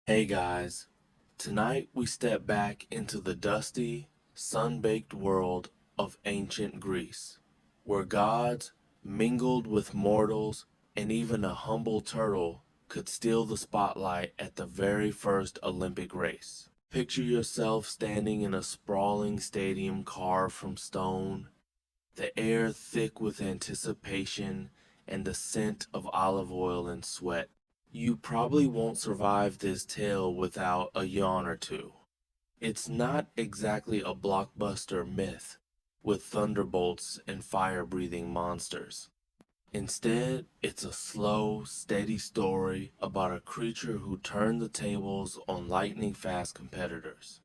Hey guys, tonight we step back into the dusty, sun-baked world of ancient Greece, where gods mingled with mortals and even a humble turtle could steal the spotlight at the very first Olympic race. Picture yourself standing in a sprawling stadium carved from stone, the air thick with anticipation and the scent of olive oil and sweat. You probably won't survive this tale without a yawn or two. It's not exactly a blockbuster myth with thunderbolts and fire-breathing monsters. Instead, it's a slow, steady story about a creature who turned the tables on lightning-fast competitors.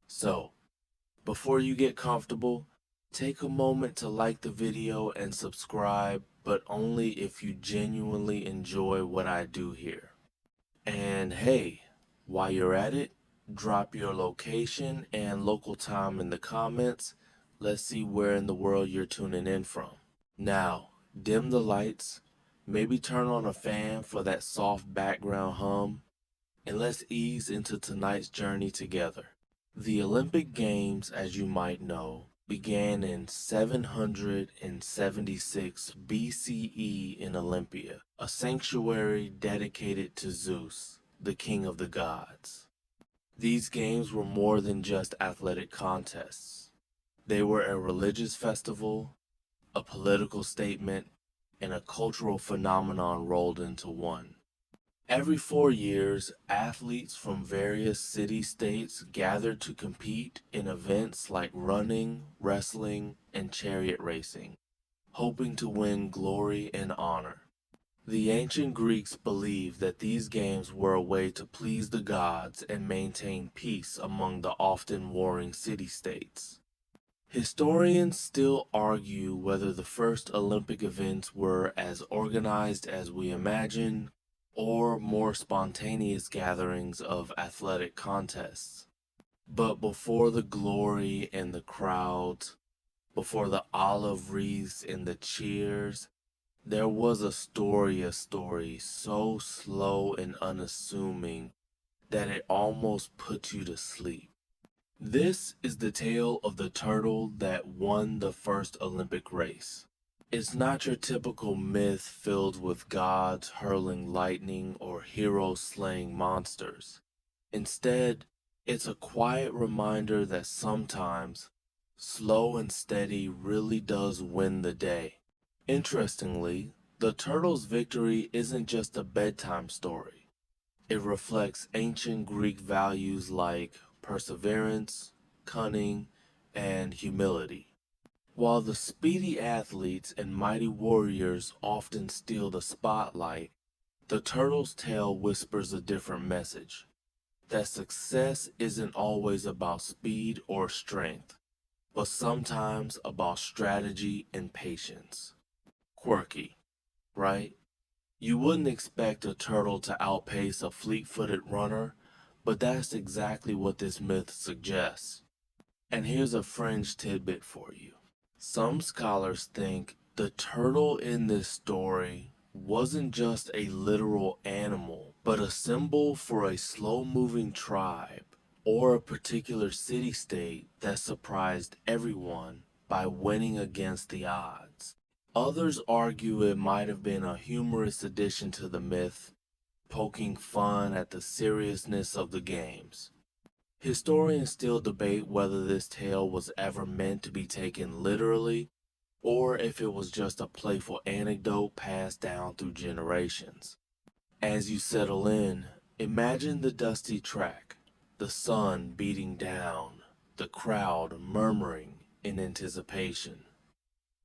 So, before you get comfortable, take a moment to like the video and subscribe, but only if you genuinely enjoy what I do here. And hey, while you're at it, drop your location and local time in the comments. Let's see where in the world you're tuning in from. Now, dim the lights, maybe turn on a fan for that soft background hum, and let's ease into tonight's journey together. The Olympic Games, as you might know, began in 776 BCE in Olympia, a sanctuary dedicated to Zeus, the king of the gods. These games were more than just athletic contests. They were a religious festival, a political statement, and a cultural phenomenon rolled into one. Every 4 years, athletes from various city-states gathered to compete in events like running, wrestling, and chariot racing, hoping to win glory and honor. The ancient Greeks believed that these games were a way to please the gods and maintain peace among the often warring city-states. Historians still argue whether the first Olympic events were as organized as we imagine, or more spontaneous gatherings of athletic contests. But before the glory and the crowds, before the olive wreaths and the cheers, there was a story so slow and unassuming that it almost put you to sleep. This is the tale of the turtle that won the first Olympic race. It's not your typical myth filled with gods hurling lightning or heroes slaying monsters. Instead, it's a quiet reminder that sometimes, slow and steady really does win the day. Interestingly, the turtle's victory isn't just a bedtime story. It reflects ancient Greek values like perseverance, cunning, and humility. While the speedy athletes and mighty warriors often steal the spotlight, the turtle's tale whispers a different message. That success isn't always about speed or strength, but sometimes about strategy and patience. Quirky, right? You wouldn't expect a turtle to outpace a fleet-footed runner, but that's exactly what this myth suggests. And here's a fringe tidbit for you. Some scholars think the turtle in this story wasn't just a literal animal, but a symbol for a slow-moving tribe or a particular city-state that surprised everyone by winning against the odds. Others argue it might have been a humorous addition to the myth, poking fun at the seriousness of the games. Historians still debate whether this tale was ever meant to be taken literally, or if it was just a playful anecdote passed down through generations. As you settle in, imagine the dusty track, the sun beating down, the crowd murmuring in anticipation.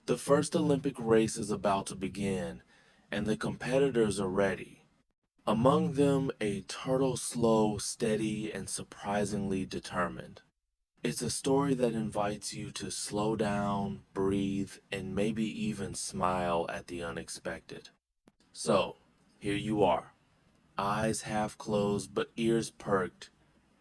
The first Olympic race is about to begin, and the competitors are ready. Among them, a turtle slow, steady, and surprisingly determined. It's a story that invites you to slow down, breathe, and maybe even smile at the unexpected. So, here you are, eyes half closed but ears perked,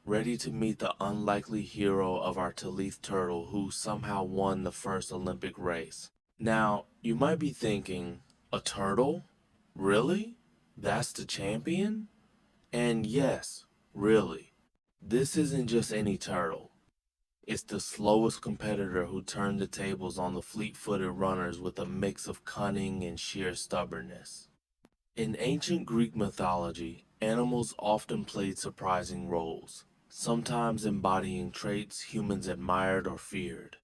ready to meet the unlikely hero of our Talith turtle who somehow won the first Olympic race. Now, you might be thinking, a turtle? Really? That's the champion? And yes, Really, this isn't just any turtle. It's the slowest competitor who turned the tables on the fleet-footed runners with a mix of cunning and sheer stubbornness. In ancient Greek mythology, animals often played surprising roles, sometimes embodying traits humans admired or feared.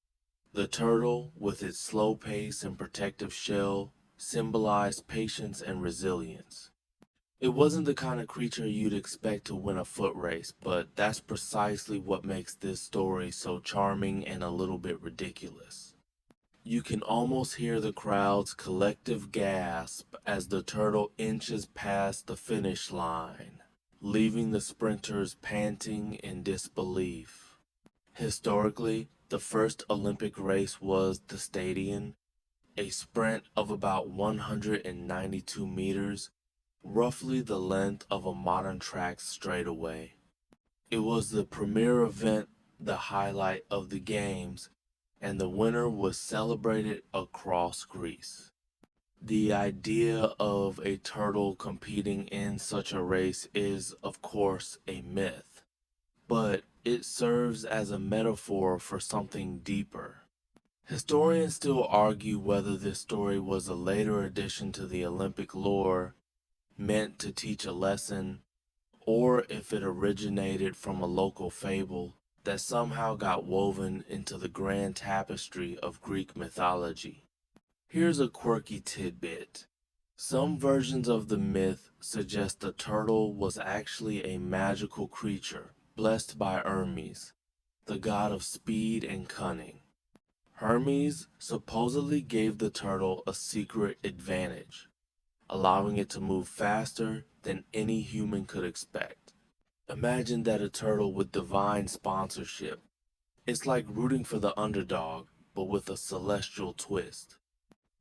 The turtle, with its slow pace and protective shell, symbolized patience and resilience. It wasn't the kind of creature you'd expect to win a foot race, but that's precisely what makes this story so charming and a little bit ridiculous. You can almost hear the crowd's collective gasp as the turtle inches past the finish line, leaving the sprinters panting in disbelief. Historically, the first Olympic race was the Stadion, a sprint of about 192 meters, roughly the length of a modern track straightaway. It was the premier event, the highlight of the games, and the winner was celebrated across Greece. The idea of a turtle competing in such a race is, of course, a myth, but it serves as a metaphor for something deeper. Historians still argue whether this story was a later addition to the Olympic lore, meant to teach a lesson, or if it originated from a local fable that somehow got woven into the grand tapestry of Greek mythology. Here's a quirky tidbit. Some versions of the myth suggest the turtle was actually a magical creature blessed by Hermes, the god of speed and cunning. Hermes supposedly gave the turtle a secret advantage, allowing it to move faster than any human could expect. Imagine that a turtle with divine sponsorship. It's like rooting for the underdog, but with a celestial twist.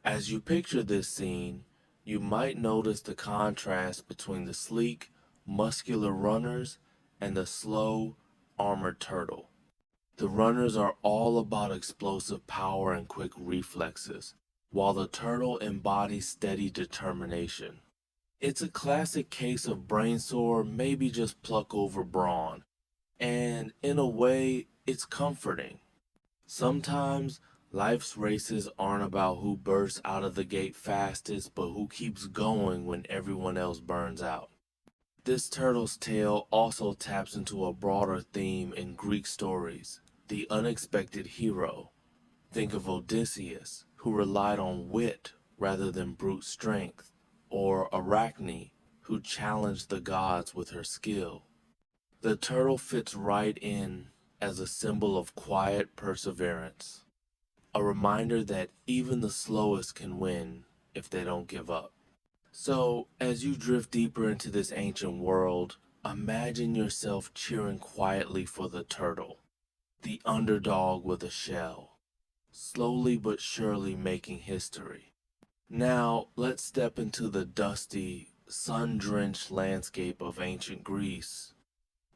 As you picture this scene, you might notice the contrast between the sleek, muscular runners and the slow, armored turtle. The runners are all about explosive power and quick reflexes, while the turtle embodies steady determination. It's a classic case of brainstorm, maybe just pluck over brawn, and in a way, it's comforting. Sometimes life's races aren't about who bursts out of the gate fastest, but who keeps going when everyone else burns out. This turtle's tale also taps into a broader theme in Greek stories, the unexpected hero. Think of Odysseus, who relied on wit rather than brute strength, or Arachne, who challenged the gods with her skill. The turtle fits right in as a symbol of quiet perseverance, a reminder that even the slowest can win if they don't give up. So, as you drift deeper into this ancient world, imagine yourself cheering quietly for the turtle, the underdog with a shell, slowly but surely making history. Now, let's step into the dusty, sun-drenched landscape of ancient Greece,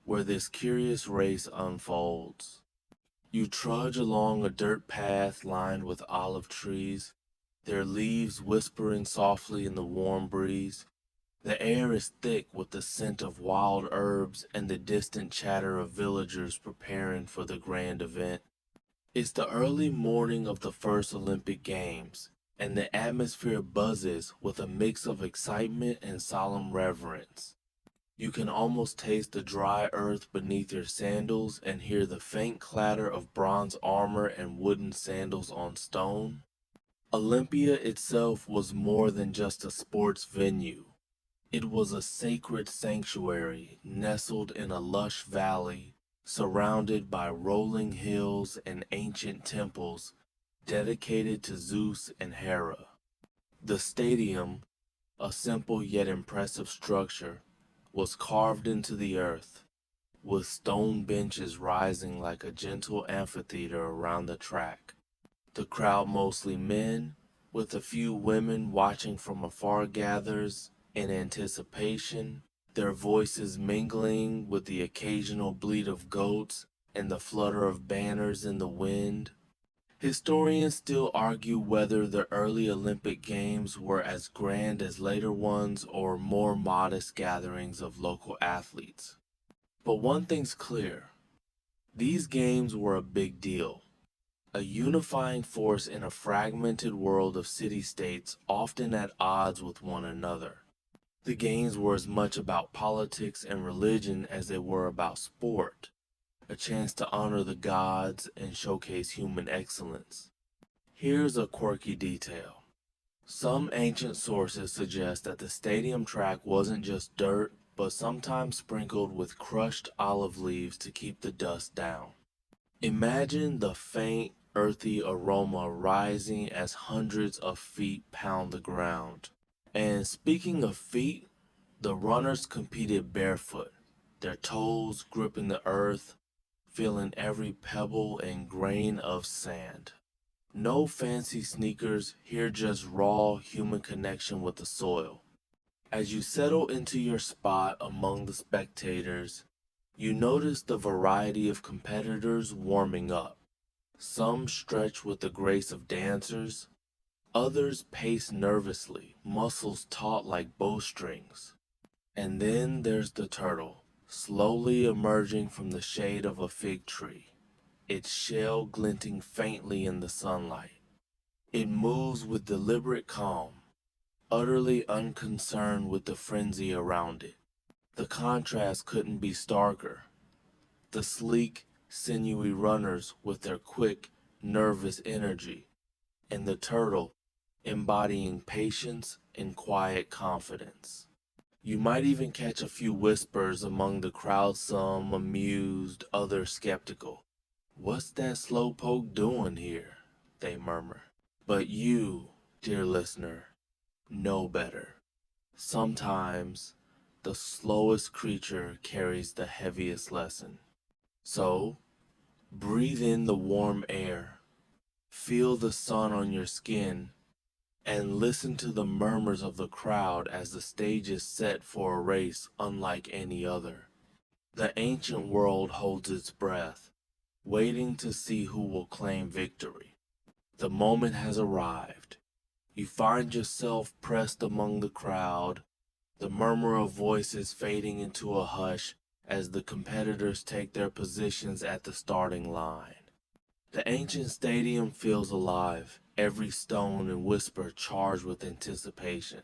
where this curious race unfolds. You trudge along a dirt path lined with olive trees, their leaves whispering softly in the warm breeze. The air is thick with the scent of wild herbs and the distant chatter of villagers preparing for the grand event. It's the early morning of the first Olympic Games, and the atmosphere buzzes with a mix of excitement and solemn reverence. You can almost taste the dry earth beneath your sandals and hear the faint clatter of bronze armor and wooden sandals on stone. Olympia itself was more than just a sports venue. It was a sacred sanctuary nestled in a lush valley, surrounded by rolling hills and ancient temples dedicated to Zeus and Hera. The stadium, a simple yet impressive structure, was carved into the earth, with stone benches rising like a gentle amphitheater around the track. The crowd, mostly men, with a few women watching from afar, gathers in anticipation, their voices mingling with the occasional bleat of goats and the flutter of banners in the wind. Historians still argue whether the early Olympic Games were as grand as later ones or more modest gatherings of local athletes. But one thing's clear, these games were a big deal, a unifying force in a fragmented world of city-states often at odds with one another. The games were as much about politics and religion as they were about sport, a chance to honor the gods and showcase human excellence. Here's a quirky detail. Some ancient sources suggest that the stadium track wasn't just dirt, but sometimes sprinkled with crushed olive leaves to keep the dust down. Imagine the faint, earthy aroma rising as hundreds of feet pound the ground. And speaking of feet, the runners competed barefoot, their toes gripping the earth, feeling every pebble and grain of sand. No fancy sneakers, here just raw human connection with the soil. As you settle into your spot among the spectators, you notice the variety of competitors warming up. Some stretch with the grace of dancers, others pace nervously, muscles taut like bowstrings. And then there's the turtle, slowly emerging from the shade of a fig tree, its shell glinting faintly in the sunlight. It moves with deliberate calm, utterly unconcerned with the frenzy around it. The contrast couldn't be starker. The sleek, sinewy runners with their quick, nervous energy, and the turtle embodying patience and quiet confidence. You might even catch a few whispers among the crowd, some amused, others skeptical. "What's that slowpoke doing here?" they murmur. But you, dear listener, know better. Sometimes the slowest creature carries the heaviest lesson. So, breathe in the warm air, feel the sun on your skin, and listen to the murmurs of the crowd as the stage is set for a race unlike any other. The ancient world holds its breath, waiting to see who will claim victory. The moment has arrived. You find yourself pressed among the crowd, the murmur of voices fading into a hush as the competitors take their positions at the starting line. The ancient stadium feels alive, every stone and whisper charged with anticipation.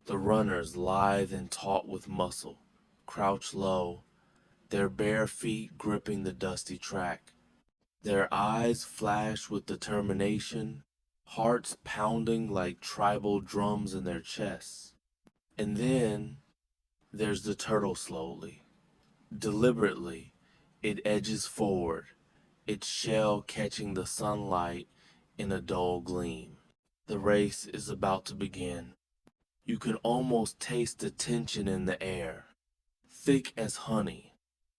The runners, lithe and taut with muscle, crouch low, their bare feet gripping the dusty track. Their eyes flash with determination, hearts pounding like tribal drums in their chests. And then there's the turtle slowly. Deliberately, it edges forward, its shell catching the sunlight in a dull gleam. The race is about to begin. You can almost taste the tension in the air, thick as honey,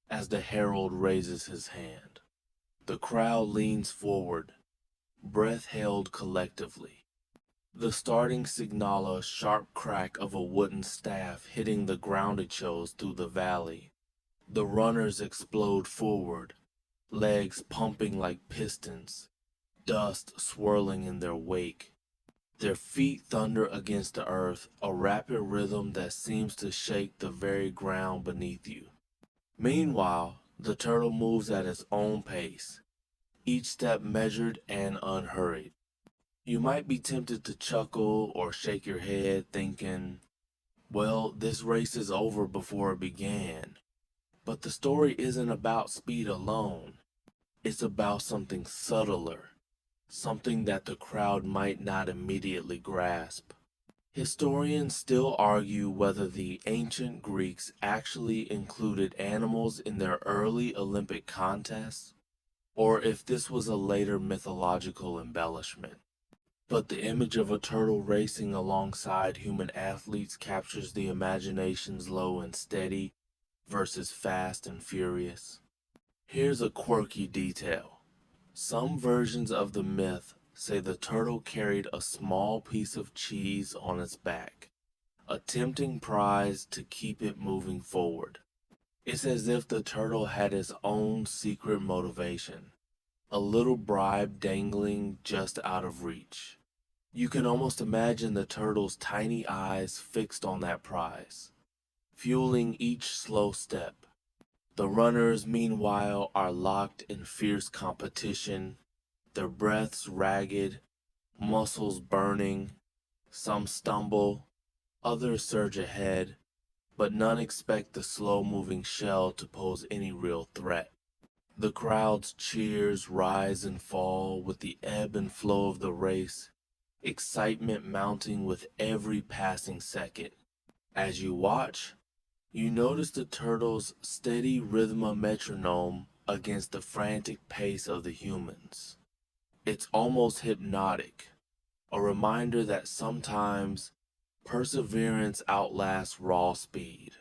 as the herald raises his hand. The crowd leans forward, breath held collectively. The starting signal, a sharp crack of a wooden staff hitting the ground echoes through the valley. The runners explode forward, legs pumping like pistons, dust swirling in their wake. Their feet thunder against the earth, a rapid rhythm that seems to shake the very ground beneath you. Meanwhile, the turtle moves at its own pace, each step measured and unhurried. You might be tempted to chuckle or shake your head, thinking, well, this race is over before it began. But the story isn't about speed alone. It's about something subtler, something that the crowd might not immediately grasp. Historians still argue whether the ancient Greeks actually included animals in their early Olympic contests, or if this was a later mythological embellishment. But the image of a turtle racing alongside human athletes captures the imagination's low and steady versus fast and furious. Here's a quirky detail. Some versions of the myth say the turtle carried a small piece of cheese on its back, a tempting prize to keep it moving forward. It's as if the turtle had its own secret motivation, a little bribe dangling just out of reach. You can almost imagine the turtle's tiny eyes fixed on that prize, fueling each slow step. The runners, meanwhile, are locked in fierce competition, their breaths ragged, muscles burning. Some stumble, others surge ahead, but none expect the slow-moving shell to pose any real threat. The crowd's cheers rise and fall with the ebb and flow of the race, excitement mounting with every passing second. As you watch, you notice the turtle's steady rhythm of metronome against the frantic pace of the humans. It's almost hypnotic, a reminder that sometimes perseverance outlasts raw speed.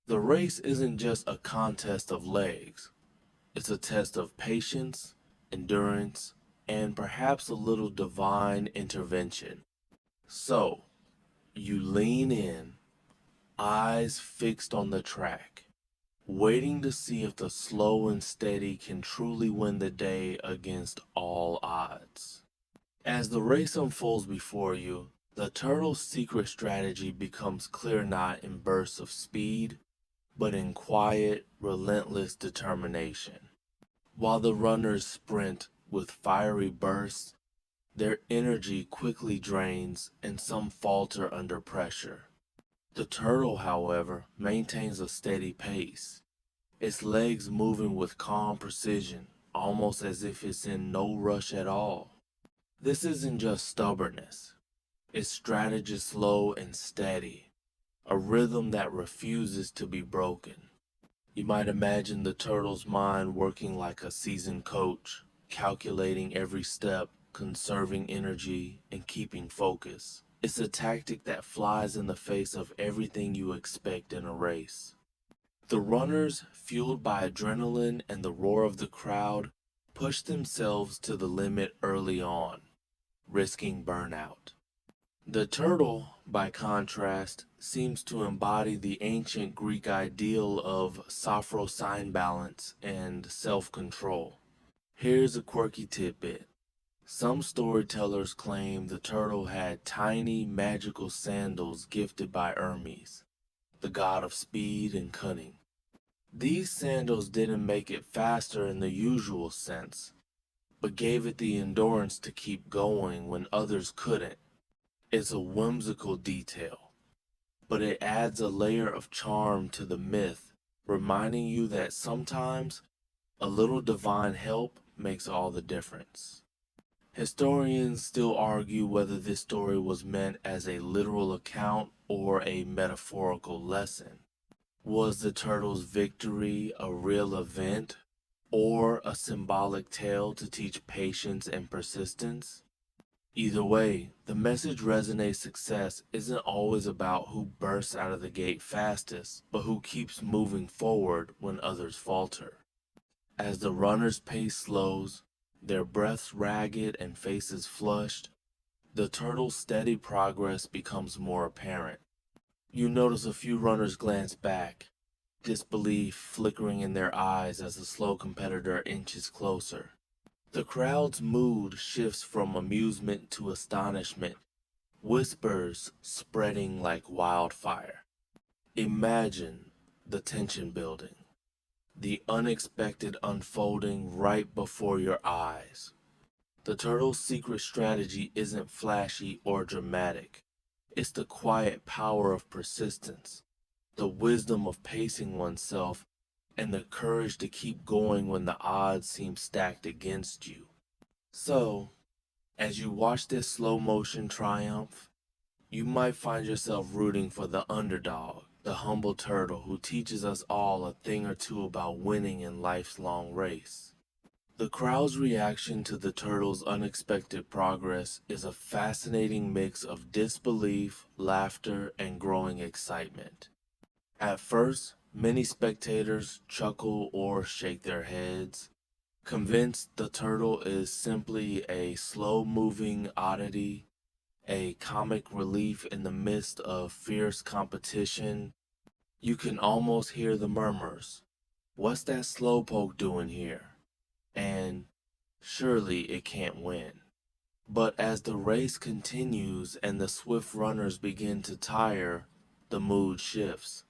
The race isn't just a contest of legs, it's a test of patience, endurance, and perhaps a little divine intervention. So, you lean in, eyes fixed on the track, waiting to see if the slow and steady can truly win the day against all odds. As the race unfolds before you, the turtle's secret strategy becomes clear not in bursts of speed, but in quiet, relentless determination. While the runners sprint with fiery bursts, their energy quickly drains and some falter under pressure. The turtle, however, maintains a steady pace, its legs moving with calm precision, almost as if it's in no rush at all. This isn't just stubbornness, it's strategy slow and steady, a rhythm that refuses to be broken. You might imagine the turtle's mind working like a seasoned coach, calculating every step, conserving energy, and keeping focus. It's a tactic that flies in the face of everything you expect in a race. The runners, fueled by adrenaline and the roar of the crowd, push themselves to the limit early on, risking burnout. The turtle, by contrast, seems to embody the ancient Greek ideal of sophro-sign balance and self-control. Here's a quirky tidbit. Some storytellers claim the turtle had tiny magical sandals gifted by Hermes, the god of speed and cunning. These sandals didn't make it faster in the usual sense, but gave it the endurance to keep going when others couldn't. It's a whimsical detail, but it adds a layer of charm to the myth, reminding you that sometimes a little divine help makes all the difference. Historians still argue whether this story was meant as a literal account or a metaphorical lesson. Was the turtle's victory a real event or a symbolic tale to teach patience and persistence? Either way, the message resonates. Success isn't always about who bursts out of the gate fastest, but who keeps moving forward when others falter. As the runners' pace slows, their breaths ragged and faces flushed, the turtle's steady progress becomes more apparent. You notice a few runners glance back, disbelief flickering in their eyes as the slow competitor inches closer. The crowd's mood shifts from amusement to astonishment, whispers spreading like wildfire. Imagine the tension building, the unexpected unfolding right before your eyes. The turtle's secret strategy isn't flashy or dramatic. It's the quiet power of persistence, the wisdom of pacing oneself, and the courage to keep going when the odds seem stacked against you. So, as you watch this slow motion triumph, you might find yourself rooting for the underdog, the humble turtle who teaches us all a thing or two about winning in life's long race. The crowd's reaction to the turtle's unexpected progress is a fascinating mix of disbelief, laughter, and growing excitement. At first, many spectators chuckle or shake their heads, convinced the turtle is simply a slow-moving oddity, a comic relief in the midst of fierce competition. You can almost hear the murmurs. What's that slowpoke doing here? And surely it can't win. But as the race continues and the swift runners begin to tire, the mood shifts.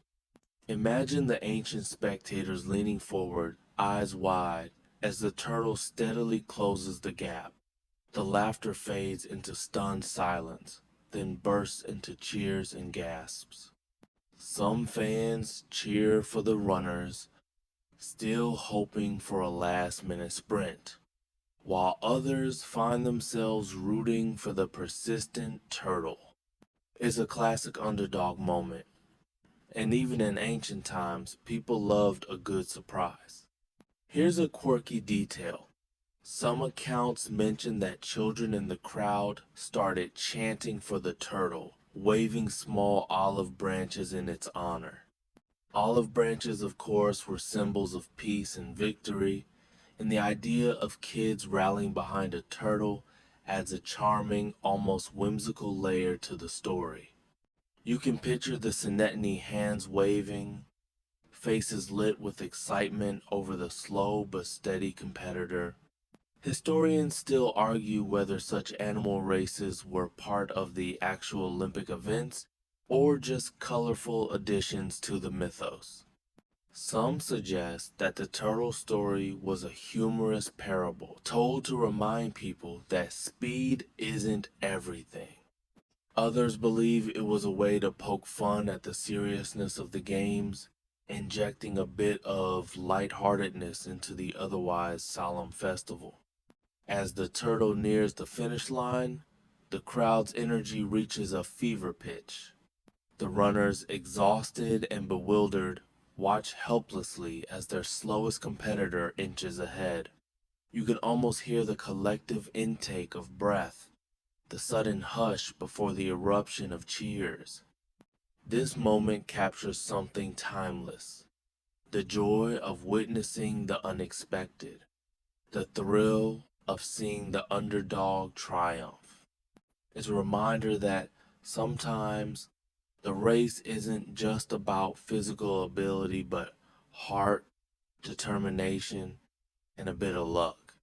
Imagine the ancient spectators leaning forward, eyes wide, as the turtle steadily closes the gap. The laughter fades into stunned silence, then bursts into cheers and gasps. Some fans cheer for the runners, still hoping for a last-minute sprint, while others find themselves rooting for the persistent turtle. It's a classic underdog moment, and even in ancient times, people loved a good surprise. Here's a quirky detail. Some accounts mention that children in the crowd started chanting for the turtle, waving small olive branches in its honor. Olive branches, of course, were symbols of peace and victory, and the idea of kids rallying behind a turtle adds a charming, almost whimsical layer to the story. You can picture the Senetini hands waving, faces lit with excitement over the slow but steady competitor. Historians still argue whether such animal races were part of the actual Olympic events or just colorful additions to the mythos. Some suggest that the turtle story was a humorous parable told to remind people that speed isn't everything. Others believe it was a way to poke fun at the seriousness of the games, injecting a bit of lightheartedness into the otherwise solemn festival. As the turtle nears the finish line, the crowd's energy reaches a fever pitch. The runners, exhausted and bewildered, watch helplessly as their slowest competitor inches ahead. You can almost hear the collective intake of breath, the sudden hush before the eruption of cheers. This moment captures something timeless: the joy of witnessing the unexpected, the thrill of seeing the underdog triumph. It's a reminder that sometimes the race isn't just about physical ability, but heart, determination, and a bit of luck.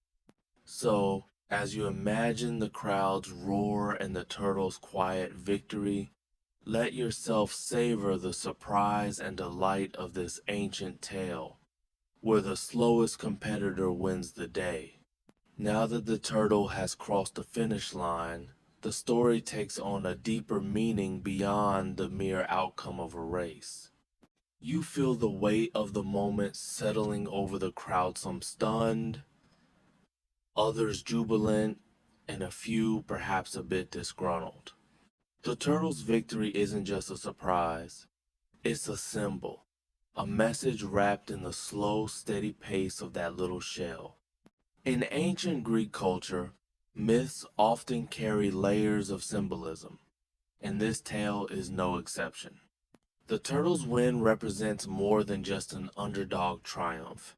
So, as you imagine the crowd's roar and the turtle's quiet victory, let yourself savor the surprise and delight of this ancient tale, where the slowest competitor wins the day. Now that the turtle has crossed the finish line, the story takes on a deeper meaning beyond the mere outcome of a race. You feel the weight of the moment settling over the crowd, some stunned, others jubilant, and a few perhaps a bit disgruntled. The turtle's victory isn't just a surprise, it's a symbol, a message wrapped in the slow, steady pace of that little shell. In ancient Greek culture, myths often carry layers of symbolism, and this tale is no exception. The turtle's win represents more than just an underdog triumph.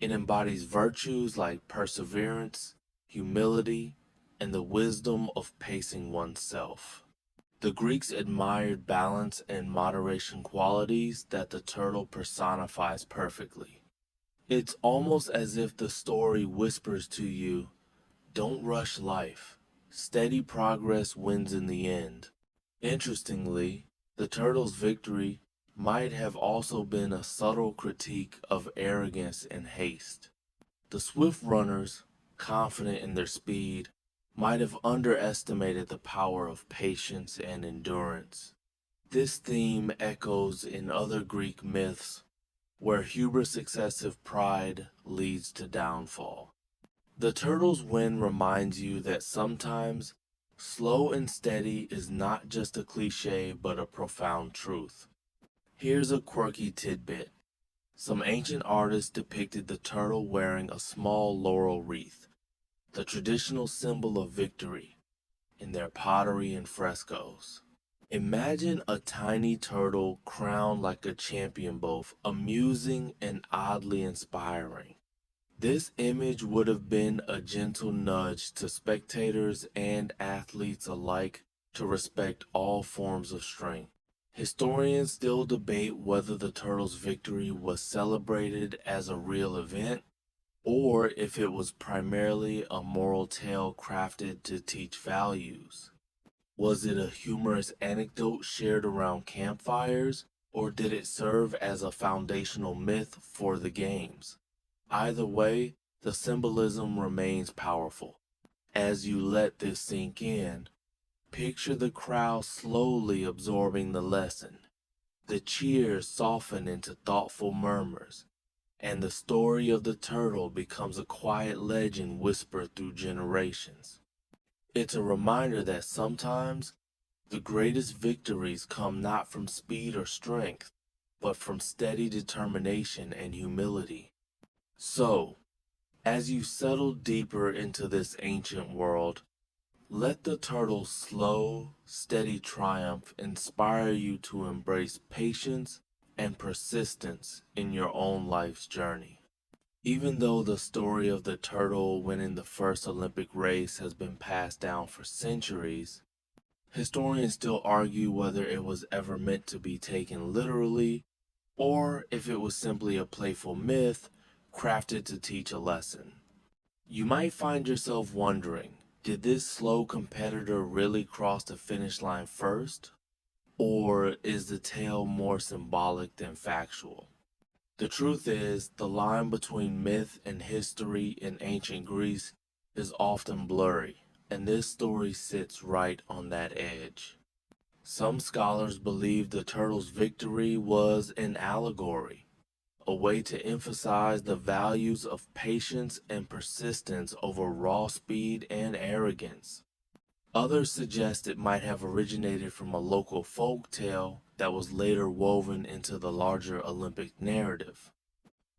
It embodies virtues like perseverance, humility, and the wisdom of pacing oneself. The Greeks admired balance and moderation, qualities that the turtle personifies perfectly. It's almost as if the story whispers to you, don't rush life. Steady progress wins in the end. Interestingly, the turtle's victory might have also been a subtle critique of arrogance and haste. The swift runners, confident in their speed, might have underestimated the power of patience and endurance. This theme echoes in other Greek myths where hubris, excessive pride, leads to downfall. The turtle's win reminds you that sometimes slow and steady is not just a cliche but a profound truth. Here's a quirky tidbit. Some ancient artists depicted the turtle wearing a small laurel wreath, the traditional symbol of victory, in their pottery and frescoes. Imagine a tiny turtle crowned like a champion, both amusing and oddly inspiring. This image would have been a gentle nudge to spectators and athletes alike to respect all forms of strength. Historians still debate whether the turtle's victory was celebrated as a real event or if it was primarily a moral tale crafted to teach values. Was it a humorous anecdote shared around campfires, Or did it serve as a foundational myth for the games? Either way, the symbolism remains powerful. As you let this sink in, picture the crowd slowly absorbing the lesson. The cheers soften into thoughtful murmurs, and the story of the turtle becomes a quiet legend whispered through generations. It's a reminder that sometimes the greatest victories come not from speed or strength, but from steady determination and humility. So, as you settle deeper into this ancient world, let the turtle's slow, steady triumph inspire you to embrace patience and persistence in your own life's journey. Even though the story of the turtle winning the first Olympic race has been passed down for centuries, historians still argue whether it was ever meant to be taken literally or if it was simply a playful myth crafted to teach a lesson. You might find yourself wondering, did this slow competitor really cross the finish line first? Or is the tale more symbolic than factual? The truth is, the line between myth and history in ancient Greece is often blurry, and this story sits right on that edge. Some scholars believe the turtle's victory was an allegory, a way to emphasize the values of patience and persistence over raw speed and arrogance. Others suggest it might have originated from a local folk tale that was later woven into the larger Olympic narrative.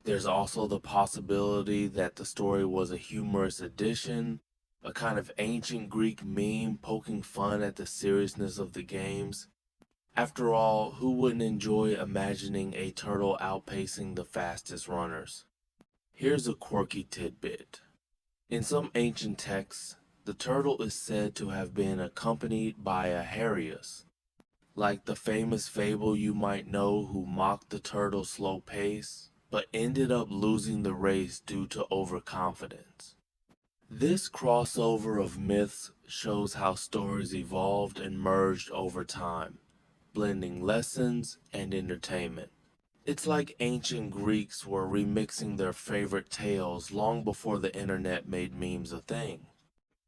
There's also the possibility that the story was a humorous addition, a kind of ancient Greek meme poking fun at the seriousness of the games. After all, who wouldn't enjoy imagining a turtle outpacing the fastest runners? Here's a quirky tidbit. In some ancient texts, the turtle is said to have been accompanied by a Hareus, like the famous fable you might know who mocked the turtle's slow pace, but ended up losing the race due to overconfidence. This crossover of myths shows how stories evolved and merged over time, blending lessons and entertainment. It's like ancient Greeks were remixing their favorite tales long before the internet made memes a thing.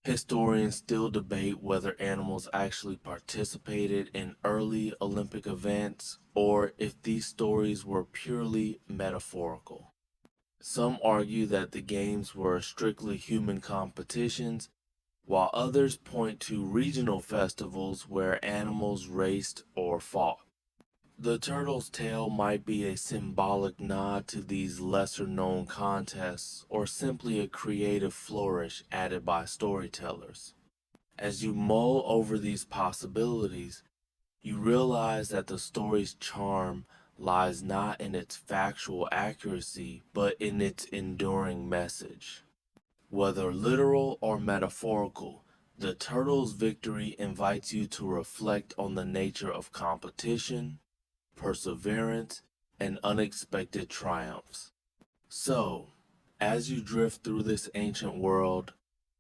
Historians still debate whether animals actually participated in early Olympic events or if these stories were purely metaphorical. Some argue that the games were strictly human competitions, while others point to regional festivals where animals raced or fought. The turtle's tale might be a symbolic nod to these lesser-known contests or simply a creative flourish added by storytellers. As you mull over these possibilities, you realize that the story's charm lies not in its factual accuracy, but in its enduring message. Whether literal or metaphorical, the turtle's victory invites you to reflect on the nature of competition, perseverance, and unexpected triumphs. So, as you drift through this ancient world,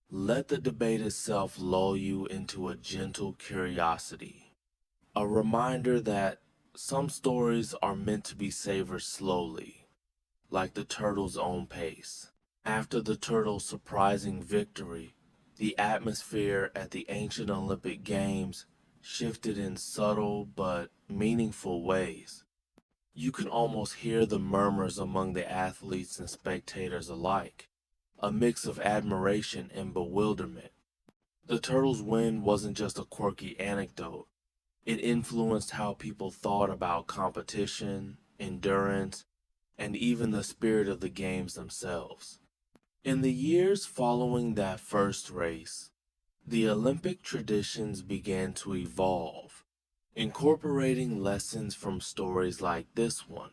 let the debate itself lull you into a gentle curiosity, a reminder that some stories are meant to be savored slowly, like the turtle's own pace. After the turtle's surprising victory, the atmosphere at the ancient Olympic Games shifted in subtle but meaningful ways. You can almost hear the murmurs among the athletes and spectators alike, a mix of admiration and bewilderment. The turtle's win wasn't just a quirky anecdote. It influenced how people thought about competition, endurance, and even the spirit of the games themselves. In the years following that first race, the Olympic traditions began to evolve, incorporating lessons from stories like this one.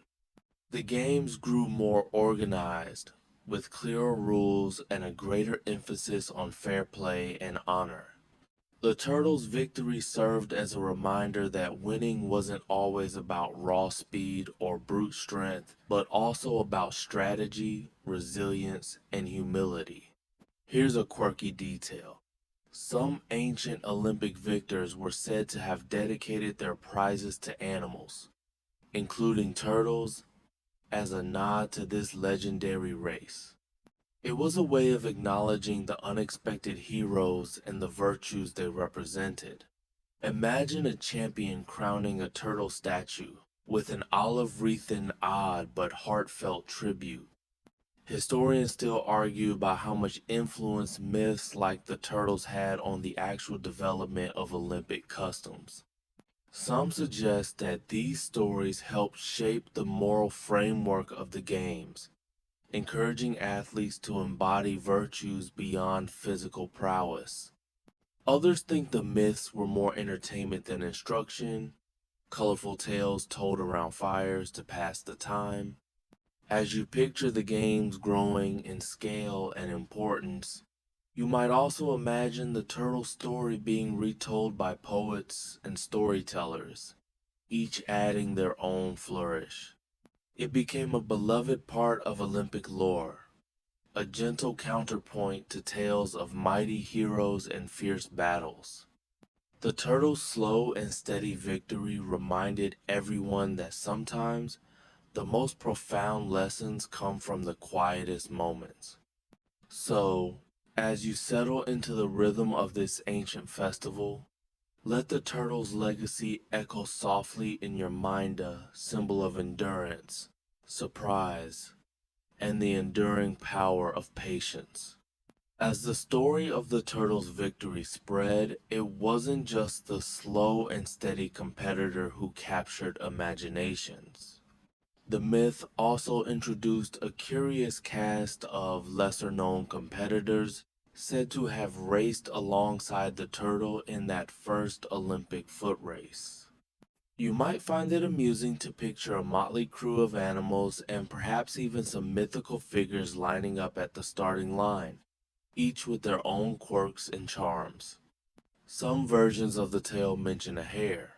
The games grew more organized, with clearer rules and a greater emphasis on fair play and honor. The Turtles' victory served as a reminder that winning wasn't always about raw speed or brute strength, but also about strategy, resilience, and humility. Here's a quirky detail. Some ancient Olympic victors were said to have dedicated their prizes to animals, including turtles, as a nod to this legendary race. It was a way of acknowledging the unexpected heroes and the virtues they represented. Imagine a champion crowning a turtle statue with an olive-wreathed odd but heartfelt tribute. Historians still argue about how much influence myths like the turtles had on the actual development of Olympic customs. Some suggest that these stories helped shape the moral framework of the games, encouraging athletes to embody virtues beyond physical prowess. Others think the myths were more entertainment than instruction, colorful tales told around fires to pass the time. As you picture the games growing in scale and importance, you might also imagine the turtle story being retold by poets and storytellers, each adding their own flourish. It became a beloved part of Olympic lore, a gentle counterpoint to tales of mighty heroes and fierce battles. The turtle's slow and steady victory reminded everyone that sometimes the most profound lessons come from the quietest moments. So, as you settle into the rhythm of this ancient festival, let the turtle's legacy echo softly in your mind, a symbol of endurance, surprise, and the enduring power of patience. As the story of the turtle's victory spread, it wasn't just the slow and steady competitor who captured imaginations. The myth also introduced a curious cast of lesser-known competitors said to have raced alongside the turtle in that first Olympic foot race. You might find it amusing to picture a motley crew of animals and perhaps even some mythical figures lining up at the starting line, each with their own quirks and charms. Some versions of the tale mention a hare,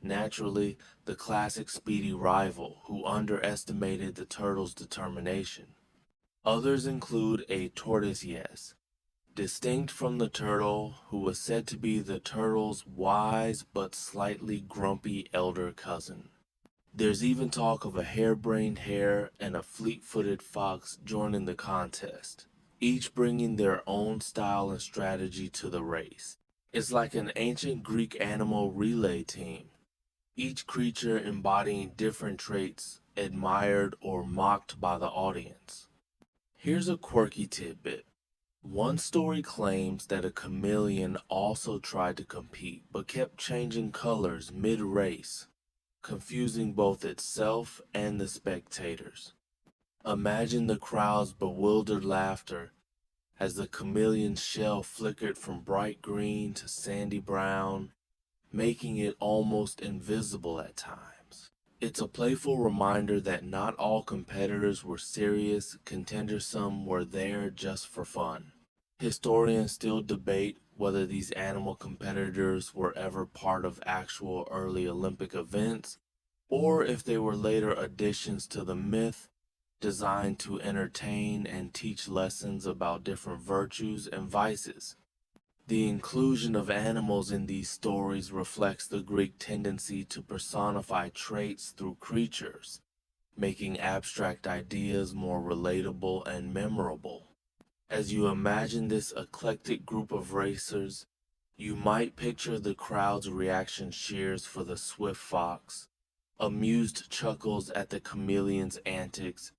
naturally the classic speedy rival who underestimated the turtle's determination. Others include a tortoise, distinct from the turtle, who was said to be the turtle's wise but slightly grumpy elder cousin. There's even talk of a harebrained hare and a fleet-footed fox joining the contest, each bringing their own style and strategy to the race. It's like an ancient Greek animal relay team, each creature embodying different traits admired or mocked by the audience. Here's a quirky tidbit. One story claims that a chameleon also tried to compete but kept changing colors mid-race, confusing both itself and the spectators. Imagine the crowd's bewildered laughter as the chameleon's shell flickered from bright green to sandy brown, making it almost invisible at times. It's a playful reminder that not all competitors were serious contenders, some were there just for fun. Historians still debate whether these animal competitors were ever part of actual early Olympic events, or if they were later additions to the myth designed to entertain and teach lessons about different virtues and vices. The inclusion of animals in these stories reflects the Greek tendency to personify traits through creatures, making abstract ideas more relatable and memorable. As you imagine this eclectic group of racers, you might picture the crowd's reaction cheers for the swift fox, amused chuckles at the chameleon's antics,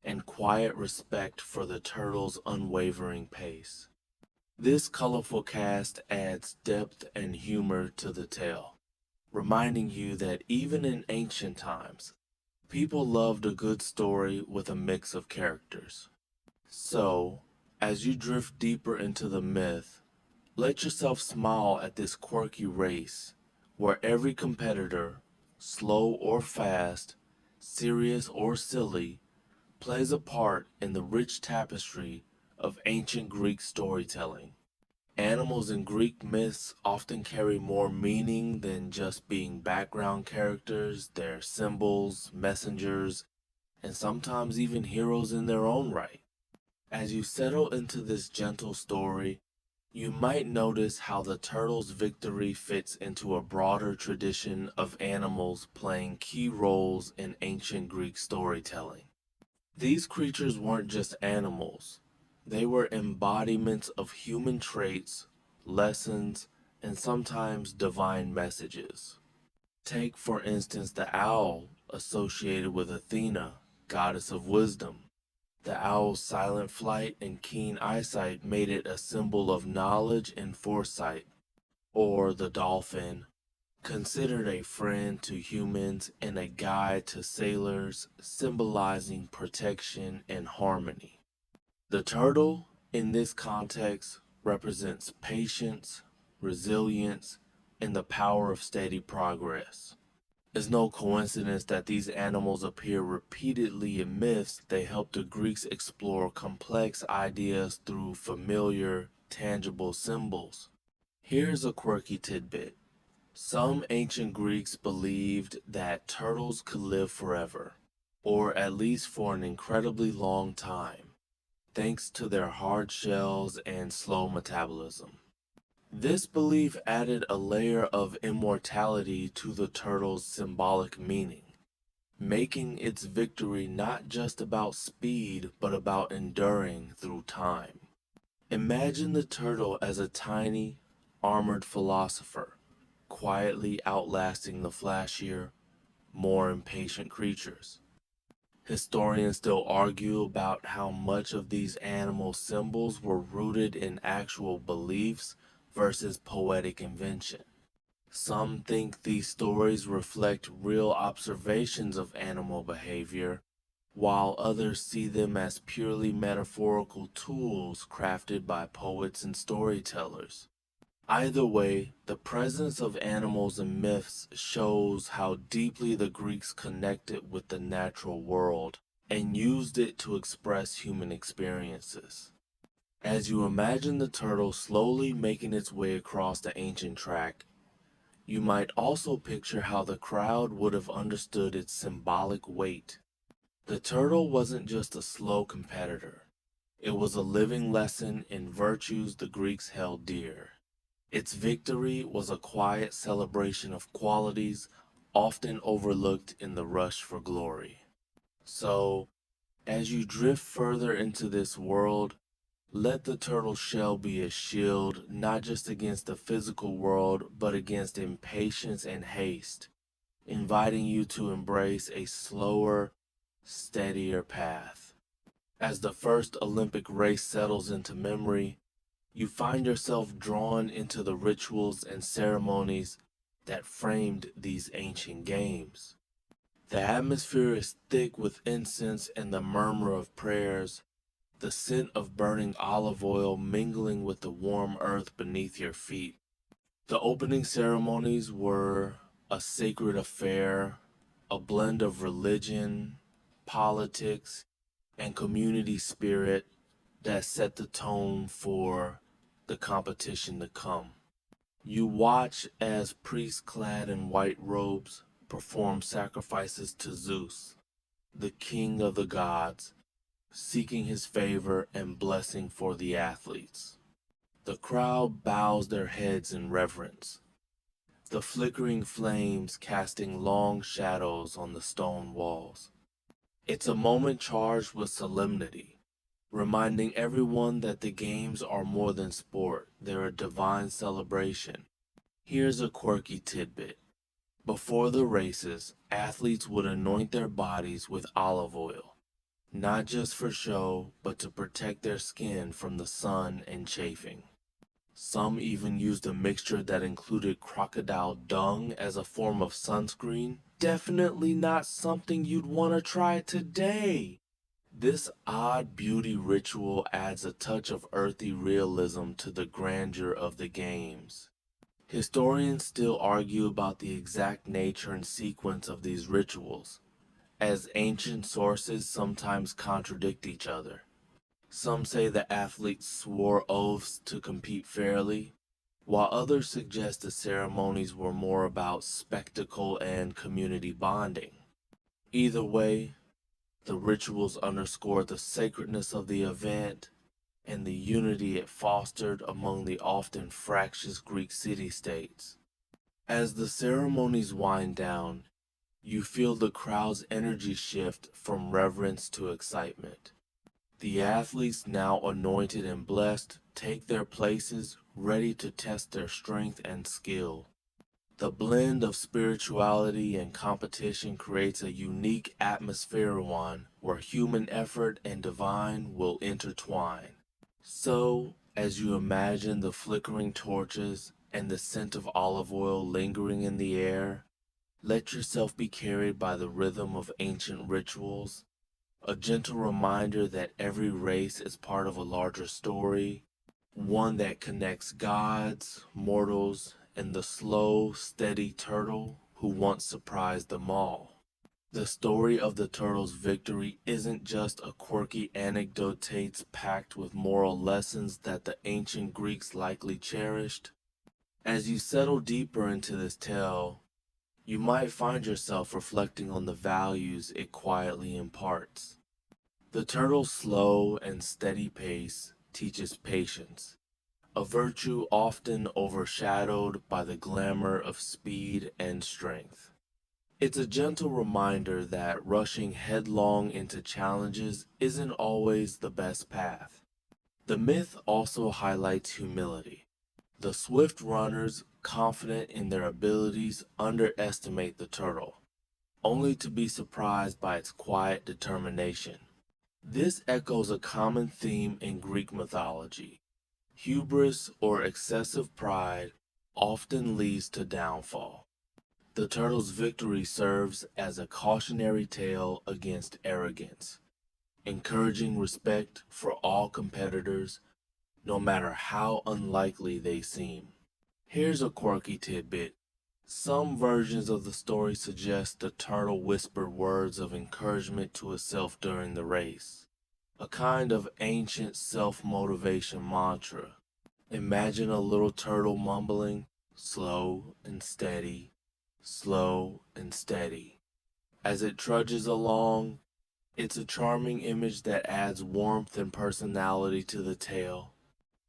and quiet respect for the turtle's unwavering pace. This colorful cast adds depth and humor to the tale, reminding you that even in ancient times, people loved a good story with a mix of characters. So, as you drift deeper into the myth, let yourself smile at this quirky race, where every competitor, slow or fast, serious or silly, plays a part in the rich tapestry of ancient Greek storytelling. Animals in Greek myths often carry more meaning than just being background characters. They're symbols, messengers, and sometimes even heroes in their own right. As you settle into this gentle story, You might notice how the turtle's victory fits into a broader tradition of animals playing key roles in ancient Greek storytelling. These creatures weren't just animals, they were embodiments of human traits, lessons, and sometimes divine messages. Take, for instance, the owl associated with Athena, goddess of wisdom. The owl's silent flight and keen eyesight made it a symbol of knowledge and foresight. Or the dolphin, considered a friend to humans and a guide to sailors, symbolizing protection and harmony. The turtle, in this context, represents patience, resilience, and the power of steady progress. It's no coincidence that these animals appear repeatedly in myths. They help the Greeks explore complex ideas through familiar, tangible symbols. Here's a quirky tidbit. Some ancient Greeks believed that turtles could live forever, or at least for an incredibly long time, thanks to their hard shells and slow metabolism. This belief added a layer of immortality to the turtle's symbolic meaning, making its victory not just about speed but about enduring through time. Imagine the turtle as a tiny, armored philosopher, quietly outlasting the flashier, more impatient creatures. Historians still argue about how much of these animal symbols were rooted in actual beliefs versus poetic invention. Some think these stories reflect real observations of animal behavior, while others see them as purely metaphorical tools crafted by poets and storytellers. Either way, the presence of animals in myths shows how deeply the Greeks connected with the natural world and used it to express human experiences. As you imagine the turtle slowly making its way across the ancient track, you might also picture how the crowd would have understood its symbolic weight. The turtle wasn't just a slow competitor, it was a living lesson in virtues the Greeks held dear. Its victory was a quiet celebration of qualities often overlooked in the rush for glory. So, as you drift further into this world, let the turtle shell be a shield not just against the physical world but against impatience and haste, inviting you to embrace a slower, steadier path. As the first Olympic race settles into memory, you find yourself drawn into the rituals and ceremonies that framed these ancient games. The atmosphere is thick with incense and the murmur of prayers, the scent of burning olive oil mingling with the warm earth beneath your feet. The opening ceremonies were a sacred affair, a blend of religion, politics, and community spirit that set the tone for the competition to come. You watch as priests clad in white robes perform sacrifices to Zeus, the king of the gods, seeking his favor and blessing for the athletes. The crowd bows their heads in reverence, the flickering flames casting long shadows on the stone walls. It's a moment charged with solemnity, reminding everyone that the games are more than sport, they're a divine celebration. Here's a quirky tidbit. Before the races, athletes would anoint their bodies with olive oil, not just for show, but to protect their skin from the sun and chafing. Some even used a mixture that included crocodile dung as a form of sunscreen. Definitely not something you'd want to try today. This odd beauty ritual adds a touch of earthy realism to the grandeur of the games. Historians still argue about the exact nature and sequence of these rituals, as ancient sources sometimes contradict each other. Some say the athletes swore oaths to compete fairly, while others suggest the ceremonies were more about spectacle and community bonding. Either way, the rituals underscore the sacredness of the event and the unity it fostered among the often fractious Greek city-states. As the ceremonies wind down, you feel the crowd's energy shift from reverence to excitement. The athletes, now anointed and blessed, take their places, ready to test their strength and skill. The blend of spirituality and competition creates a unique atmosphere one where human effort and divine will intertwine. So, as you imagine the flickering torches and the scent of olive oil lingering in the air, let yourself be carried by the rhythm of ancient rituals, a gentle reminder that every race is part of a larger story, one that connects gods, mortals, and the slow, steady turtle who once surprised them all. The story of the turtle's victory isn't just a quirky anecdote packed with moral lessons that the ancient Greeks likely cherished. As you settle deeper into this tale, you might find yourself reflecting on the values it quietly imparts. The turtle's slow and steady pace teaches patience, a virtue often overshadowed by the glamour of speed and strength. It's a gentle reminder that rushing headlong into challenges isn't always the best path. The myth also highlights humility. The swift runners, confident in their abilities, underestimate the turtle, only to be surprised by its quiet determination. This echoes a common theme in Greek mythology. Hubris or excessive pride often leads to downfall. The turtle's victory serves as a cautionary tale against arrogance, encouraging respect for all competitors, no matter how unlikely they seem. Here's a quirky tidbit. Some versions of the story suggest the turtle whispered words of encouragement to itself during the race, a kind of ancient self-motivation mantra. Imagine a little turtle mumbling, slow and steady. As it trudges along, it's a charming image that adds warmth and personality to the tale.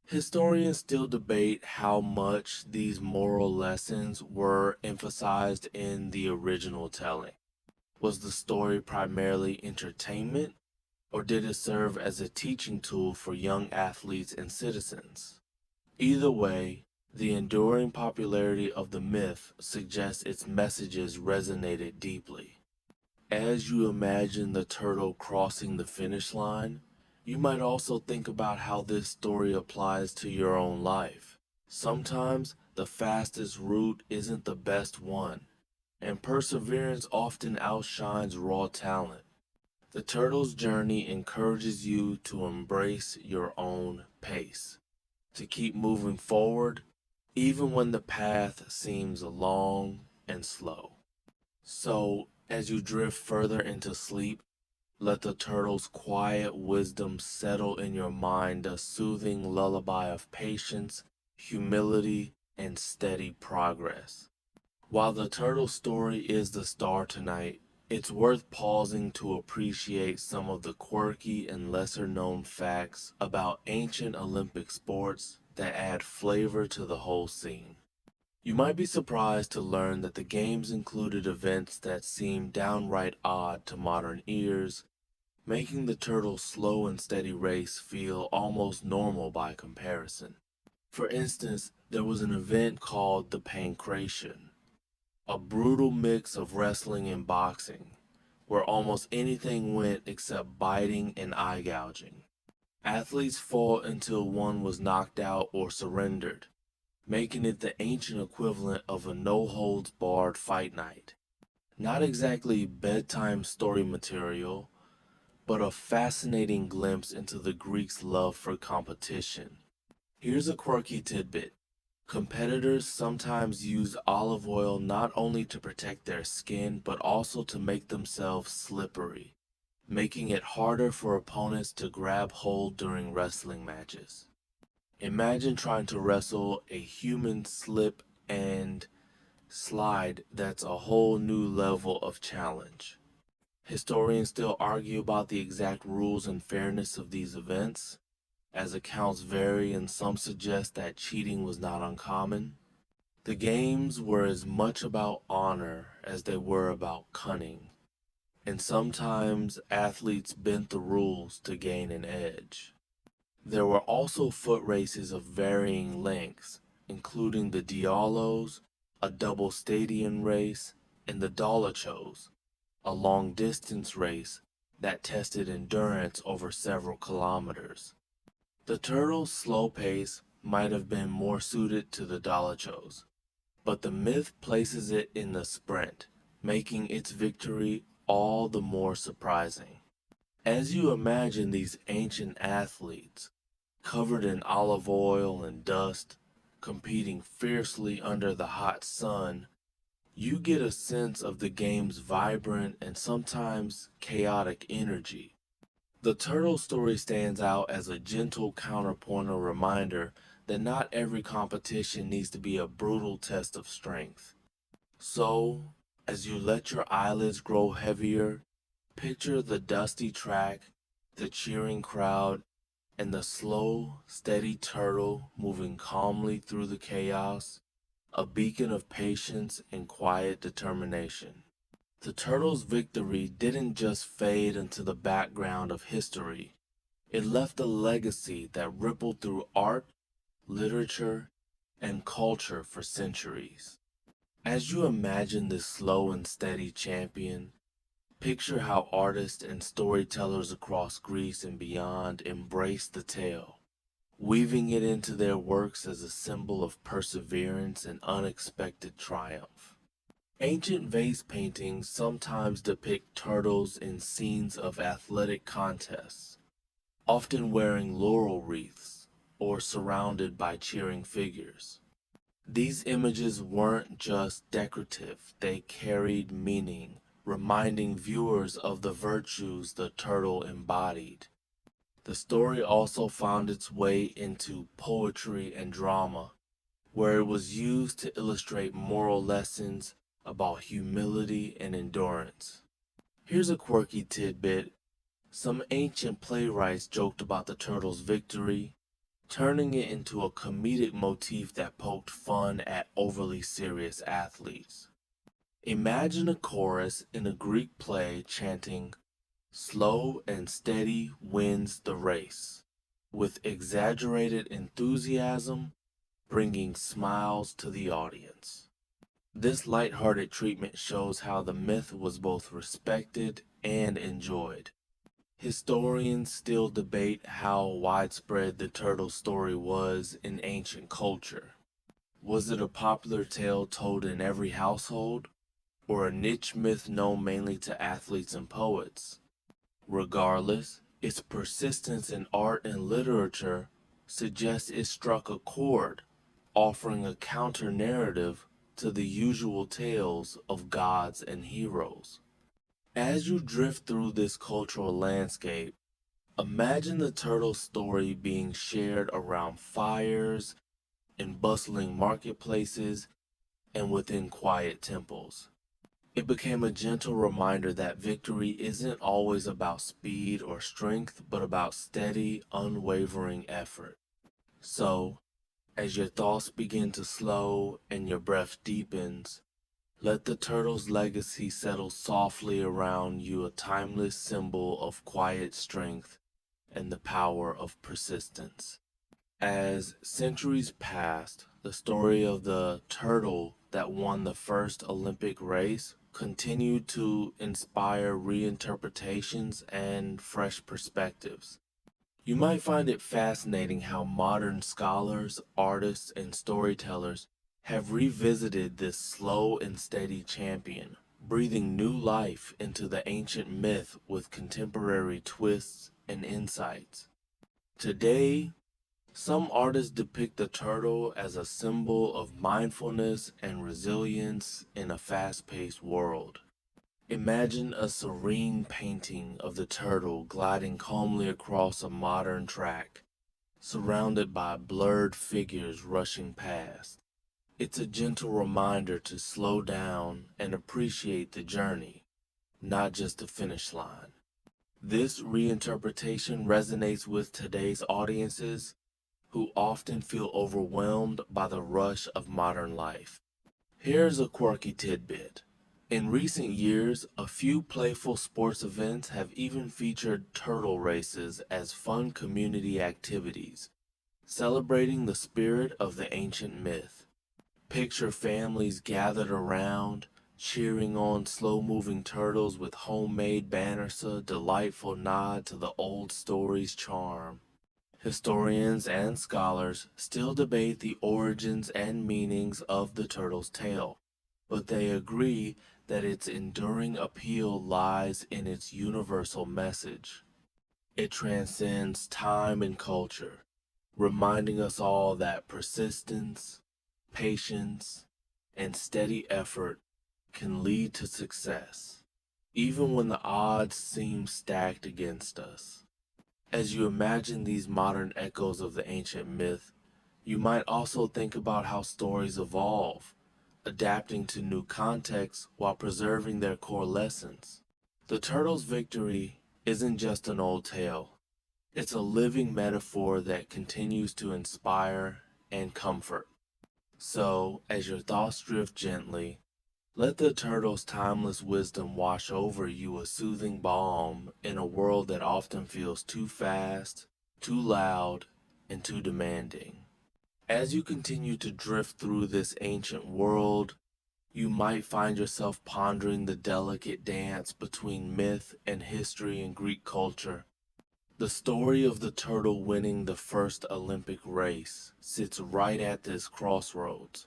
Historians still debate how much these moral lessons were emphasized in the original telling. Was the story primarily entertainment, or did it serve as a teaching tool for young athletes and citizens? Either way, the enduring popularity of the myth suggests its messages resonated deeply. As you imagine the turtle crossing the finish line, you might also think about how this story applies to your own life. Sometimes the fastest route isn't the best one, and perseverance often outshines raw talent. The turtle's journey encourages you to embrace your own pace, to keep moving forward even when the path seems long and slow. So, as you drift further into sleep, let the turtle's quiet wisdom settle in your mind, a soothing lullaby of patience, humility, and steady progress. While the turtle story is the star tonight, it's worth pausing to appreciate some of the quirky and lesser known facts about ancient Olympic sports that add flavor to the whole scene. You might be surprised to learn that the games included events that seem downright odd to modern ears, making the turtle's slow and steady race feel almost normal by comparison. For instance, there was an event called the Pancration, a brutal mix of wrestling and boxing, where almost anything went except biting and eye gouging. Athletes fought until one was knocked out or surrendered, making it the ancient equivalent of a no-holds-barred fight night. Not exactly bedtime story material, but a fascinating glimpse into the Greeks' love for competition. Here's a quirky tidbit. Competitors sometimes use olive oil not only to protect their skin, but also to make themselves slippery, making it harder for opponents to grab hold during wrestling matches. Imagine trying to wrestle a human slip and slide. That's a whole new level of challenge. Historians still argue about the exact rules and fairness of these events, as accounts vary and some suggest that cheating was not uncommon. The games were as much about honor as they were about cunning, and sometimes athletes bent the rules to gain an edge. There were also foot races of varying lengths, including the Dialos, a double stadium race, and the Dolichos, a long-distance race that tested endurance over several kilometers. The turtle's slow pace might have been more suited to the Dolichos, but the myth places it in the sprint, making its victory all the more surprising. As you imagine these ancient athletes, covered in olive oil and dust, competing fiercely under the hot sun, you get a sense of the game's vibrant and sometimes chaotic energy. The turtle story stands out as a gentle counterpoint or reminder that not every competition needs to be a brutal test of strength. So, as you let your eyelids grow heavier, picture the dusty track, the cheering crowd, and the slow, steady turtle moving calmly through the chaos, a beacon of patience and quiet determination. The turtle's victory didn't just fade into the background of history, it left a legacy that rippled through art, literature, and culture for centuries. As you imagine this slow and steady champion, picture how artists and storytellers across Greece and beyond embraced the tale, weaving it into their works as a symbol of perseverance and unexpected triumph. Ancient vase paintings sometimes depict turtles in scenes of athletic contests, often wearing laurel wreaths or surrounded by cheering figures. These images weren't just decorative, they carried meaning, reminding viewers of the virtues the turtle embodied. The story also found its way into poetry and drama, where it was used to illustrate moral lessons about humility and endurance. Here's a quirky tidbit. Some ancient playwrights joked about the turtle's victory, turning it into a comedic motif that poked fun at overly serious athletes. Imagine a chorus in a Greek play chanting, "Slow and steady wins the race," with exaggerated enthusiasm, bringing smiles to the audience. This lighthearted treatment shows how the myth was both respected and enjoyed. Historians still debate how widespread the turtle story was in ancient culture. Was it a popular tale told in every household, or a niche myth known mainly to athletes and poets? Regardless, its persistence in art and literature suggests it struck a chord, offering a counter-narrative to the usual tales of gods and heroes. As you drift through this cultural landscape, imagine the turtle story being shared around fires, in bustling marketplaces, and within quiet temples. It became a gentle reminder that victory isn't always about speed or strength, but about steady, unwavering effort. So, as your thoughts begin to slow and your breath deepens, let the turtle's legacy settle softly around you, a timeless symbol of quiet strength and the power of persistence. As centuries passed, the story of the turtle that won the first Olympic race continued to inspire reinterpretations and fresh perspectives. You might find it fascinating how modern scholars, artists, and storytellers have revisited this slow and steady champion, breathing new life into the ancient myth with contemporary twists and insights. Today, some artists depict the turtle as a symbol of mindfulness and resilience in a fast-paced world. Imagine a serene painting of the turtle gliding calmly across a modern track, surrounded by blurred figures rushing past. It's a gentle reminder to slow down and appreciate the journey, not just the finish line. This reinterpretation resonates with today's audiences who often feel overwhelmed by the rush of modern life. Here's a quirky tidbit. In recent years, a few playful sports events have even featured turtle races as fun community activities, celebrating the spirit of the ancient myth. Picture families gathered around, cheering on slow-moving turtles with homemade banners, a delightful nod to the old story's charm. Historians and scholars still debate the origins and meanings of the turtle's tale, but they agree that its enduring appeal lies in its universal message. It transcends time and culture, reminding us all that persistence, patience, and steady effort can lead to success, even when the odds seem stacked against us. As you imagine these modern echoes of the ancient myth, you might also think about how stories evolve, adapting to new contexts while preserving their core lessons. The turtle's victory isn't just an old tale. It's a living metaphor that continues to inspire and comfort. So, as your thoughts drift gently, let the turtle's timeless wisdom wash over you, a soothing balm in a world that often feels too fast, too loud, and too demanding. As you continue to drift through this ancient world, you might find yourself pondering the delicate dance between myth and history in Greek culture. The story of the turtle winning the first Olympic race sits right at this crossroads,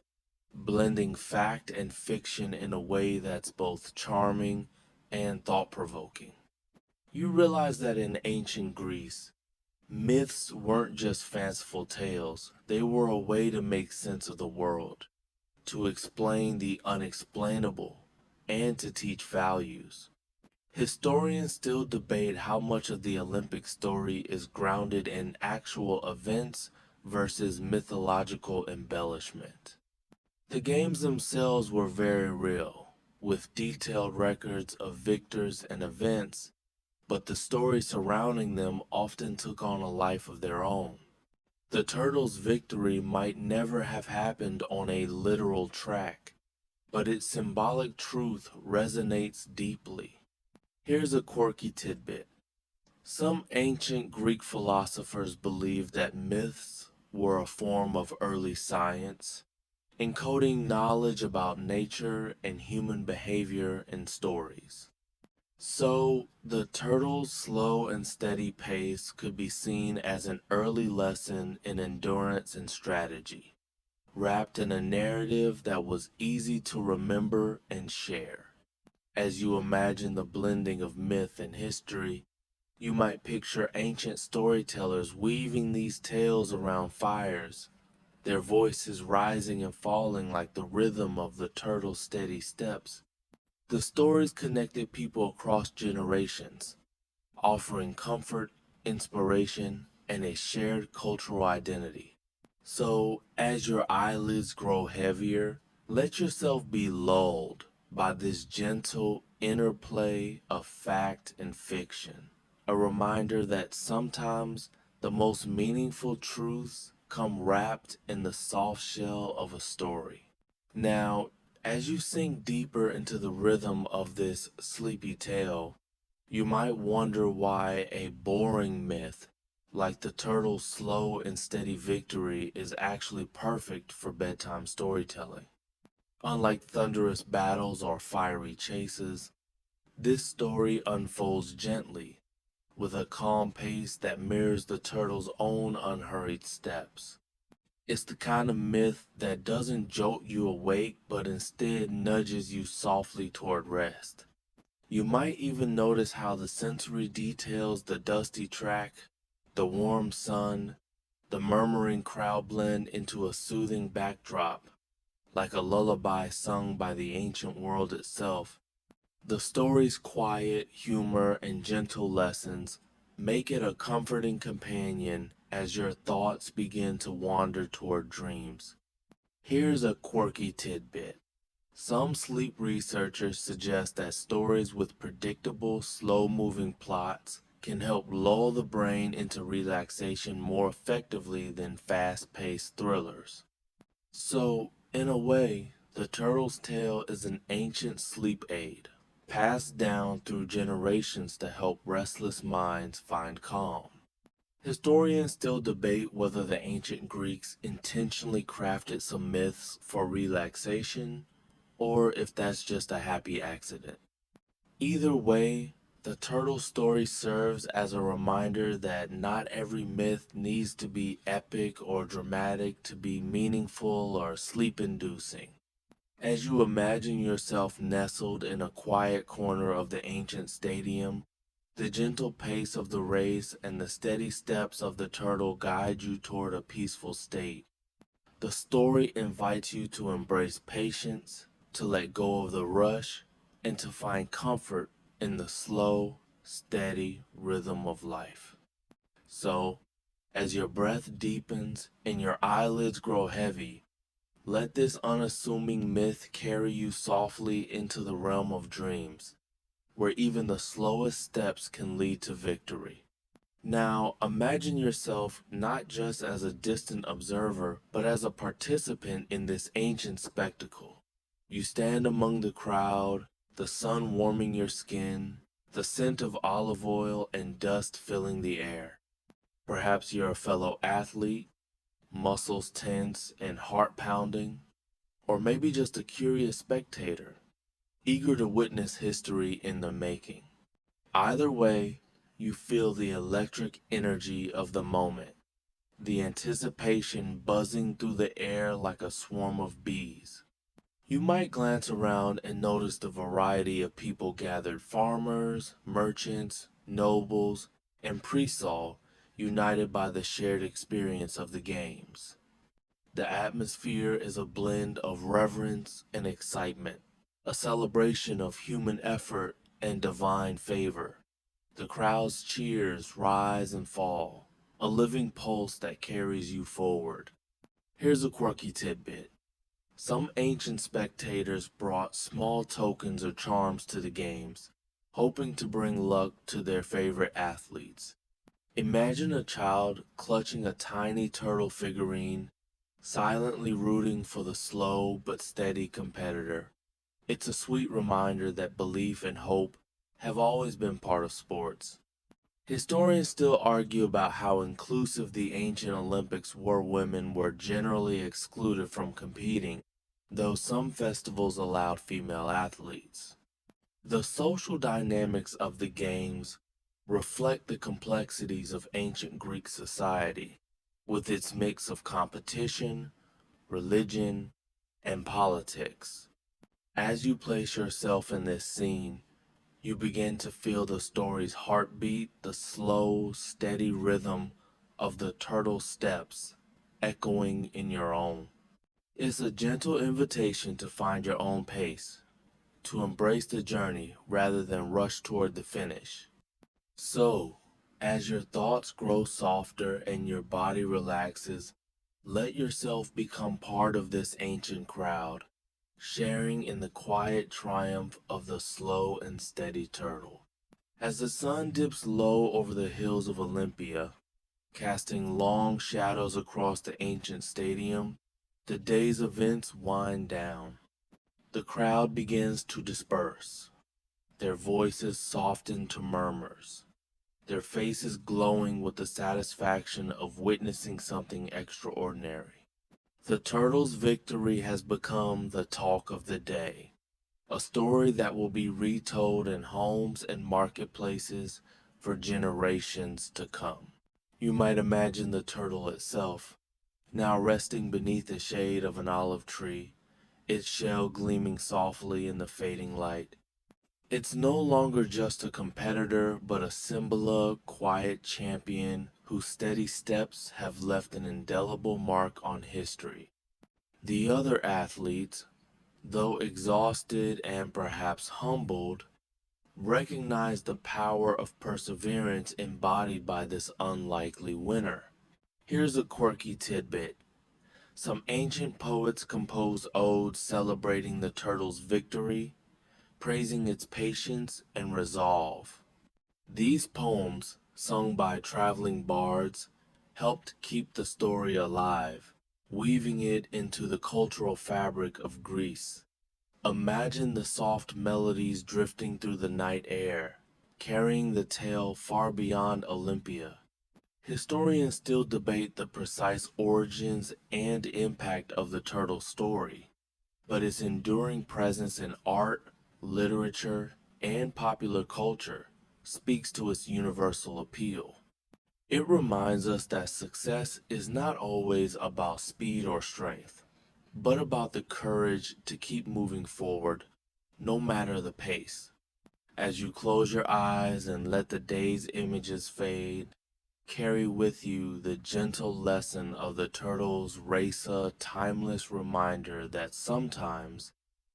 blending fact and fiction in a way that's both charming and thought-provoking. You realize that in ancient Greece, myths weren't just fanciful tales, they were a way to make sense of the world, to explain the unexplainable, and to teach values. Historians still debate how much of the Olympic story is grounded in actual events versus mythological embellishment. The games themselves were very real, with detailed records of victors and events, but the story surrounding them often took on a life of their own. The turtle's victory might never have happened on a literal track, but its symbolic truth resonates deeply. Here's a quirky tidbit. Some ancient Greek philosophers believed that myths were a form of early science, encoding knowledge about nature and human behavior in stories. So, the turtle's slow and steady pace could be seen as an early lesson in endurance and strategy, wrapped in a narrative that was easy to remember and share. As you imagine the blending of myth and history, you might picture ancient storytellers weaving these tales around fires, their voices rising and falling like the rhythm of the turtle's steady steps. The stories connected people across generations, offering comfort, inspiration, and a shared cultural identity. So, as your eyelids grow heavier, let yourself be lulled by this gentle interplay of fact and fiction, a reminder that sometimes the most meaningful truths come wrapped in the soft shell of a story. Now, as you sink deeper into the rhythm of this sleepy tale, you might wonder why a boring myth like the turtle's slow and steady victory is actually perfect for bedtime storytelling. Unlike thunderous battles or fiery chases, this story unfolds gently, with a calm pace that mirrors the turtle's own unhurried steps. It's the kind of myth that doesn't jolt you awake but instead nudges you softly toward rest. You might even notice how the sensory details, the dusty track, the warm sun, the murmuring crowd blend into a soothing backdrop, like a lullaby sung by the ancient world itself. The story's quiet humor and gentle lessons make it a comforting companion as your thoughts begin to wander toward dreams. Here's a quirky tidbit. Some sleep researchers suggest that stories with predictable, slow-moving plots can help lull the brain into relaxation more effectively than fast-paced thrillers. So, in a way, the turtle's tale is an ancient sleep aid, passed down through generations to help restless minds find calm. Historians still debate whether the ancient Greeks intentionally crafted some myths for relaxation, or if that's just a happy accident. Either way, the turtle story serves as a reminder that not every myth needs to be epic or dramatic to be meaningful or sleep-inducing. As you imagine yourself nestled in a quiet corner of the ancient stadium, the gentle pace of the race and the steady steps of the turtle guide you toward a peaceful state. The story invites you to embrace patience, to let go of the rush, and to find comfort in the slow, steady rhythm of life. So, as your breath deepens and your eyelids grow heavy, let this unassuming myth carry you softly into the realm of dreams, where even the slowest steps can lead to victory. Now, imagine yourself not just as a distant observer, but as a participant in this ancient spectacle. You stand among the crowd, the sun warming your skin, the scent of olive oil and dust filling the air. Perhaps you're a fellow athlete, muscles tense and heart pounding, or maybe just a curious spectator, eager to witness history in the making. Either way, you feel the electric energy of the moment, the anticipation buzzing through the air like a swarm of bees. You might glance around and notice the variety of people gathered: farmers, merchants, nobles, and priests, all united by the shared experience of the games. The atmosphere is a blend of reverence and excitement, a celebration of human effort and divine favor. The crowd's cheers rise and fall, a living pulse that carries you forward. Here's a quirky tidbit. Some ancient spectators brought small tokens or charms to the games, hoping to bring luck to their favorite athletes. Imagine a child clutching a tiny turtle figurine, silently rooting for the slow but steady competitor. It's a sweet reminder that belief and hope have always been part of sports. Historians still argue about how inclusive the ancient Olympics were. Women were generally excluded from competing, though some festivals allowed female athletes. The social dynamics of the games reflect the complexities of ancient Greek society, with its mix of competition, religion, and politics. As you place yourself in this scene, you begin to feel the story's heartbeat, the slow, steady rhythm of the turtle steps echoing in your own. It's a gentle invitation to find your own pace, to embrace the journey rather than rush toward the finish. So, as your thoughts grow softer and your body relaxes, let yourself become part of this ancient crowd, sharing in the quiet triumph of the slow and steady turtle. As the sun dips low over the hills of Olympia, casting long shadows across the ancient stadium, the day's events wind down. The crowd begins to disperse, their voices soften to murmurs, their faces glowing with the satisfaction of witnessing something extraordinary. The turtle's victory has become the talk of the day, a story that will be retold in homes and marketplaces for generations to come. You might imagine the turtle itself, now resting beneath the shade of an olive tree, its shell gleaming softly in the fading light. It's no longer just a competitor, but a similar, quiet champion whose steady steps have left an indelible mark on history. The other athletes, though exhausted and perhaps humbled, recognize the power of perseverance embodied by this unlikely winner. Here's a quirky tidbit. Some ancient poets composed odes celebrating the turtle's victory, praising its patience and resolve. These poems, sung by traveling bards, helped keep the story alive, weaving it into the cultural fabric of Greece. Imagine the soft melodies drifting through the night air, carrying the tale far beyond Olympia. Historians still debate the precise origins and impact of the turtle story, but its enduring presence in art, literature, and popular culture speaks to its universal appeal. It reminds us that success is not always about speed or strength, but about the courage to keep moving forward, no matter the pace. As you close your eyes and let the day's images fade, carry with you the gentle lesson of the turtle's Racele, timeless reminder that sometimes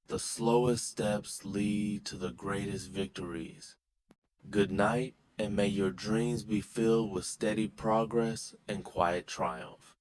the slowest steps lead to the greatest victories. Good night, and may your dreams be filled with steady progress and quiet triumph.